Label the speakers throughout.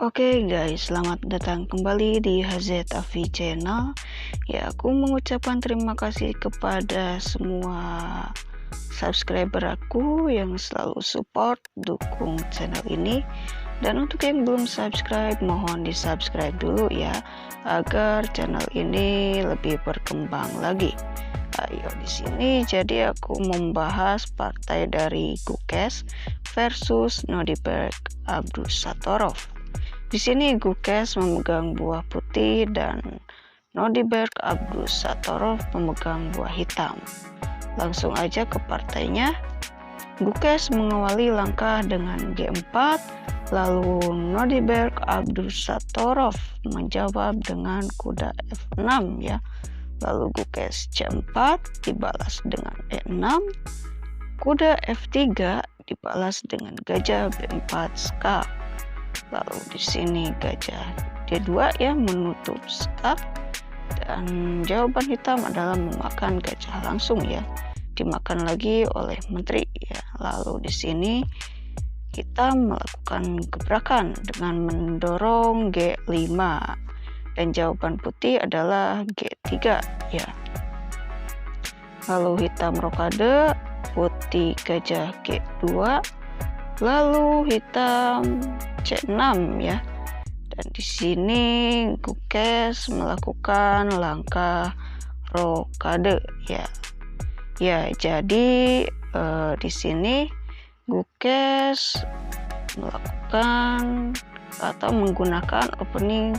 Speaker 1: Oke guys, selamat datang kembali di HZAV Channel. Ya, aku mengucapkan terima kasih kepada semua subscriber aku yang selalu support, dukung channel ini. Dan untuk yang belum subscribe, mohon di subscribe dulu ya, agar channel ini lebih berkembang lagi. Ayo di sini jadi aku membahas partai dari Gukes versus Nodiberg Abdusattorov. Di sini Gukes memegang buah putih dan Nodiberg Abdusattorov memegang buah hitam. Langsung aja ke partainya. Gukes mengawali langkah dengan G4, lalu Nodiberg Abdusattorov menjawab dengan kuda F6 ya. Lalu Gukes C4 dibalas dengan E6, kuda F3 dibalas dengan gajah B4 skak. Lalu di sini gajah D2 ya menutup skak, dan jawaban hitam adalah memakan gajah langsung ya, dimakan lagi oleh menteri ya. Lalu di sini kita melakukan gebrakan dengan mendorong G5, dan jawaban putih adalah G3 ya. Lalu hitam rokade, putih gajah G2, lalu hitam C6 ya. Dan di sini Gukes melakukan langkah rokade ya. Ya, jadi di sini Gukes melakukan atau menggunakan opening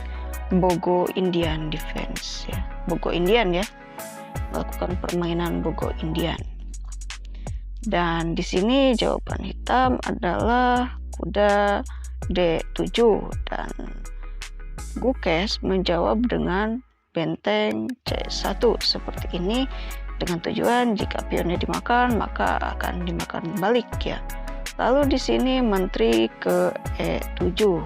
Speaker 1: Bogo Indian defense ya. Bogo Indian ya. Melakukan permainan Bogo Indian. Dan di sini jawaban hitam adalah kuda D7, dan Gukes menjawab dengan benteng C1 seperti ini, dengan tujuan jika pionnya dimakan maka akan dimakan balik ya. Lalu di sini menteri ke E7,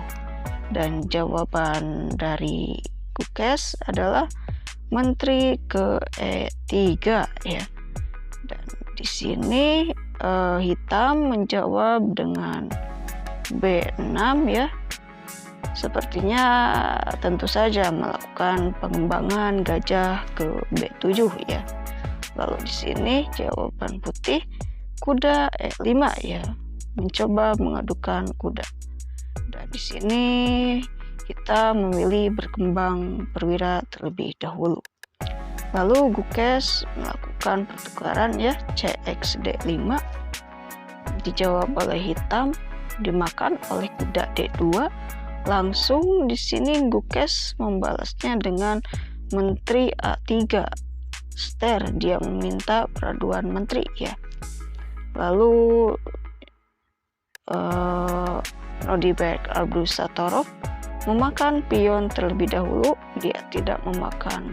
Speaker 1: dan jawaban dari Gukes adalah menteri ke E3 ya. Dan di sini hitam menjawab dengan B6 ya. Sepertinya tentu saja melakukan pengembangan gajah ke B7 ya. Lalu di sini jawaban putih kuda E5 ya, mencoba mengadukan kuda. Dan di sini kita memilih berkembang perwira terlebih dahulu. Lalu Gukes melakukan pertukaran ya, CX D5 dijawab oleh hitam, dimakan oleh kuda D2. Langsung di sini Gukes membalasnya dengan menteri A3 ster, dia meminta peraduan menteri ya. Lalu Nodiberg Abdusattorov memakan pion terlebih dahulu, dia tidak memakan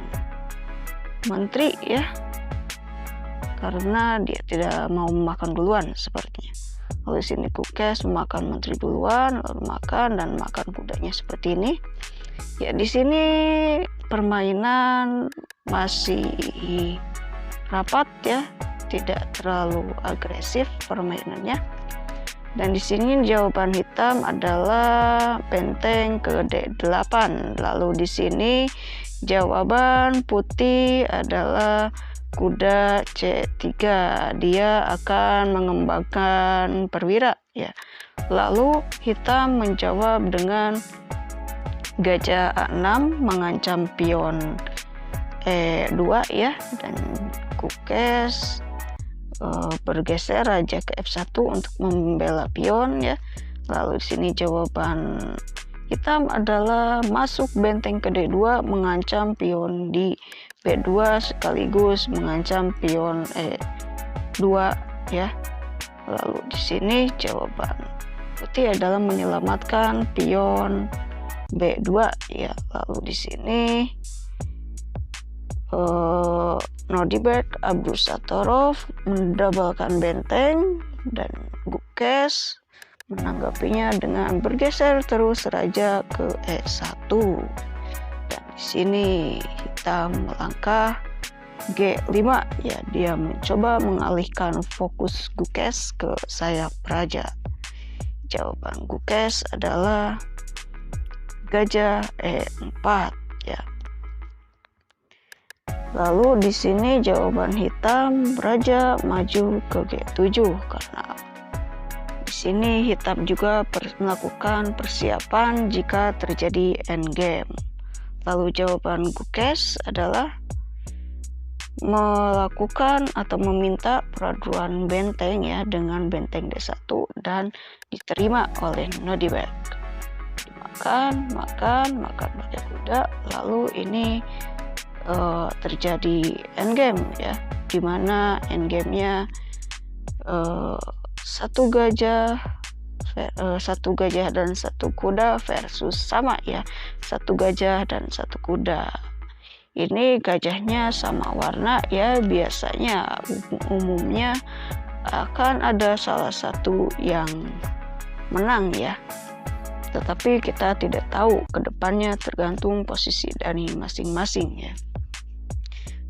Speaker 1: menteri ya, karena dia tidak mau memakan duluan sepertinya. Lalu di sini Gukes memakan menteri duluan, lalu makan dan makan kudanya seperti ini. Ya, di sini permainan masih rapat ya, tidak terlalu agresif permainannya. Dan di sini jawaban hitam adalah benteng ke D8. Lalu di sini jawaban putih adalah kuda C3, dia akan mengembangkan perwira ya. Lalu hitam menjawab dengan gajah A6 mengancam pion E2 ya, dan Gukes bergeser raja ke F1 untuk membela pion ya. Lalu di sini jawaban hitam adalah masuk benteng ke D2 mengancam pion di B2 sekaligus mengancam pion E2 ya. Lalu di sini jawaban putih adalah menyelamatkan pion B2 ya. Lalu di sini Nodiberg Abdusattorov mendabalkan benteng, dan Gukes menanggapinya dengan bergeser terus raja ke E1. Dan di sini hitam melangkah G5 ya, dia mencoba mengalihkan fokus Gukes ke sayap raja. Jawaban Gukes adalah gajah E4 ya. Lalu di sini jawaban hitam, raja maju ke G7 karena di sini hitam juga melakukan persiapan jika terjadi endgame. Lalu jawaban Gukes adalah melakukan atau meminta peraduan benteng ya dengan benteng D1 dan diterima oleh Nodibek. Makan pakai kuda. Lalu ini terjadi endgame ya, dimana endgamenya satu gajah dan satu kuda versus sama ya, satu gajah dan satu kuda. Ini gajahnya sama warna ya, biasanya umumnya akan ada salah satu yang menang ya, tetapi kita tidak tahu ke depannya, tergantung posisi dari masing-masing ya.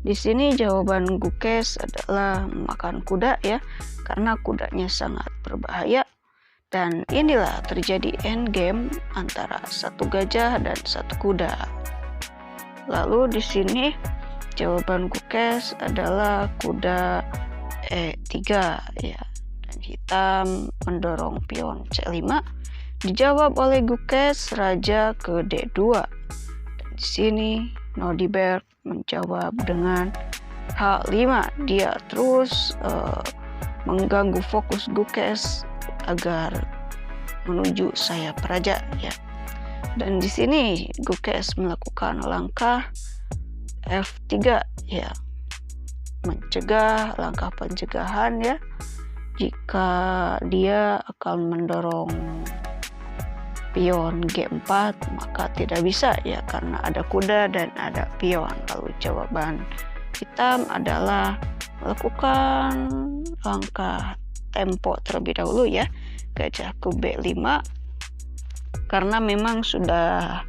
Speaker 1: Di sini jawaban Gukes adalah makan kuda ya, karena kudanya sangat berbahaya. Dan inilah terjadi endgame antara satu gajah dan satu kuda. Lalu di sini jawaban Gukes adalah kuda E3 ya, dan hitam mendorong pion C5. Dijawab oleh Gukes raja ke D2. Dan di sini Nodibek menjawab dengan H5. Dia terus mengganggu fokus Gukes agar menuju sayap raja ya. Dan di sini Gukes melakukan langkah F3 ya, mencegah, langkah pencegahan ya, jika dia akan mendorong pion G4 maka tidak bisa ya, karena ada kuda dan ada pion. Lalu jawaban hitam adalah melakukan langkah tempo terlebih dahulu ya, gajah ke B5, karena memang sudah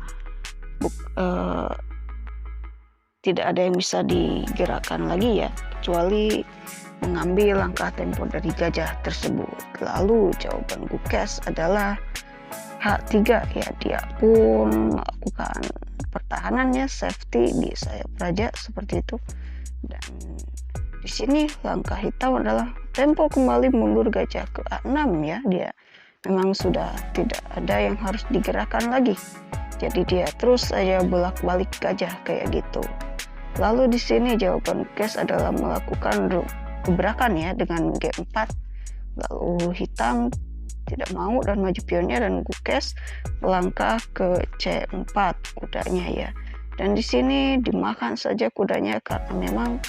Speaker 1: tidak ada yang bisa digerakkan lagi ya, kecuali mengambil langkah tempo dari gajah tersebut. Lalu jawaban Gukes adalah H3 ya, dia pun melakukan pertahanannya, safety di sayap raja seperti itu. Dan di sini langkah hitam adalah tempo kembali mundur gajah ke A6 ya, dia memang sudah tidak ada yang harus digerakkan lagi, jadi dia terus saja bolak-balik gajah kayak gitu. Lalu di sini jawaban Gukes adalah melakukan gebrakan ya dengan G4. Lalu hitam tidak mau dan maju pionnya, dan Gukes melangkah ke C4 kudanya ya. Dan di sini dimakan saja kudanya karena memang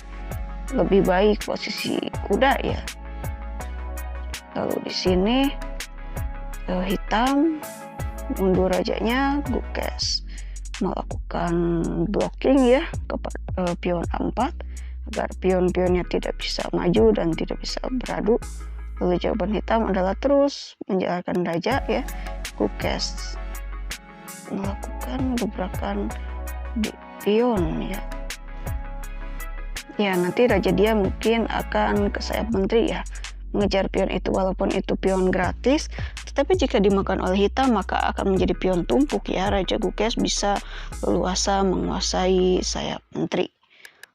Speaker 1: lebih baik posisi kuda ya. Lalu di sini hitam mundur rajanya, Gukes melakukan blocking ya kepada pion A4 agar pion-pionnya tidak bisa maju dan tidak bisa beradu. Lalu jawaban hitam adalah terus menjalankan raja ya, Gukes melakukan gebrakan di pion ya. Ya, nanti raja dia mungkin akan ke sayap menteri ya, mengejar pion itu, walaupun itu pion gratis, tetapi jika dimakan oleh hitam maka akan menjadi pion tumpuk ya. Raja Gukes bisa leluasa menguasai sayap menteri.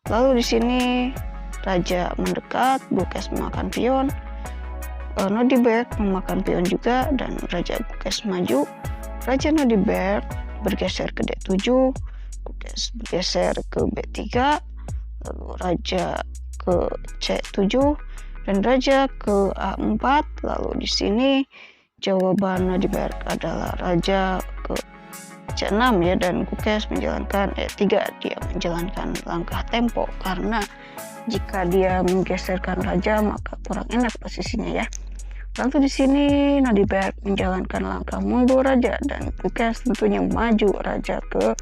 Speaker 1: Lalu di sini raja mendekat, Gukes memakan pion, Nodibek memakan pion juga, dan raja Gukes maju. Raja Nodibek bergeser ke D7, Gukes bergeser ke B3, lalu raja ke C7 dan raja ke A4. Lalu di sini jawaban Nodibek adalah raja ke C6 ya, dan Gukes menjalankan E3. Dia menjalankan langkah tempo karena jika dia menggeserkan raja maka kurang enak posisinya ya. Lalu di sini Nodibek menjalankan langkah mundur raja, dan Gukes tentunya maju raja ke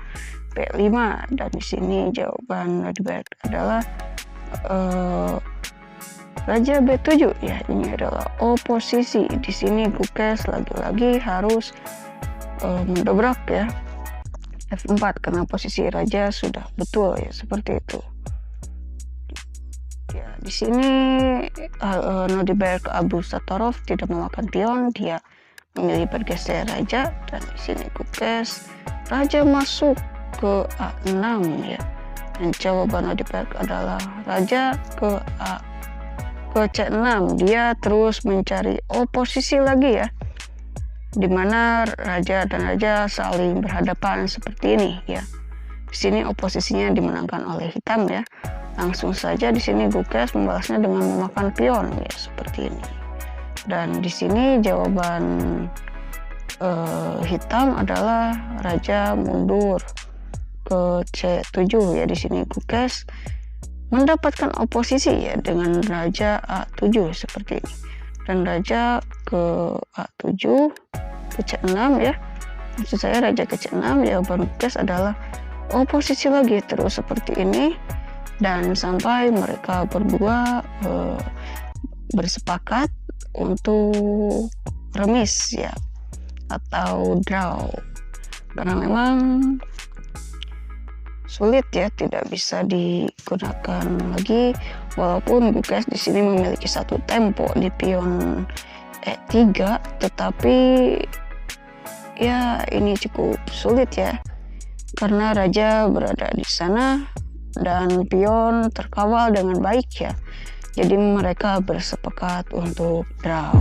Speaker 1: B5. Dan di sini jawaban Nodibek adalah raja B7 ya. Ini adalah oposisi. Di sini Gukes lagi-lagi harus mendobrak ya F4 karena posisi raja sudah betul ya, seperti itu. Ya, di sini Nodibek Abdusattorov tidak memakan pion, dia memilih bergeser raja, dan di sini Gukes raja masuk ke A6 ya. Dan jawaban Adipek adalah raja ke C6. Dia terus mencari oposisi lagi ya, dimana raja dan raja saling berhadapan seperti ini ya. Di sini oposisinya dimenangkan oleh hitam ya. Langsung saja di sini Gukes membalasnya dengan memakan pion ya, seperti ini. Dan di sini jawaban hitam adalah raja mundur ke C7 ya. Di sini Gukes mendapatkan oposisi ya dengan raja A7 seperti ini. Dan raja ke A7 ke C6 ya. Maksud saya raja ke C6, jawaban Gukes adalah oposisi lagi terus seperti ini, dan sampai mereka berdua bersepakat untuk remis ya, atau draw, karena memang sulit ya, tidak bisa digunakan lagi. Walaupun Gukes di sini memiliki satu tempo di pion E3, tetapi ya ini cukup sulit ya, karena raja berada di sana dan pion terkawal dengan baik ya. Jadi mereka bersepakat untuk draw.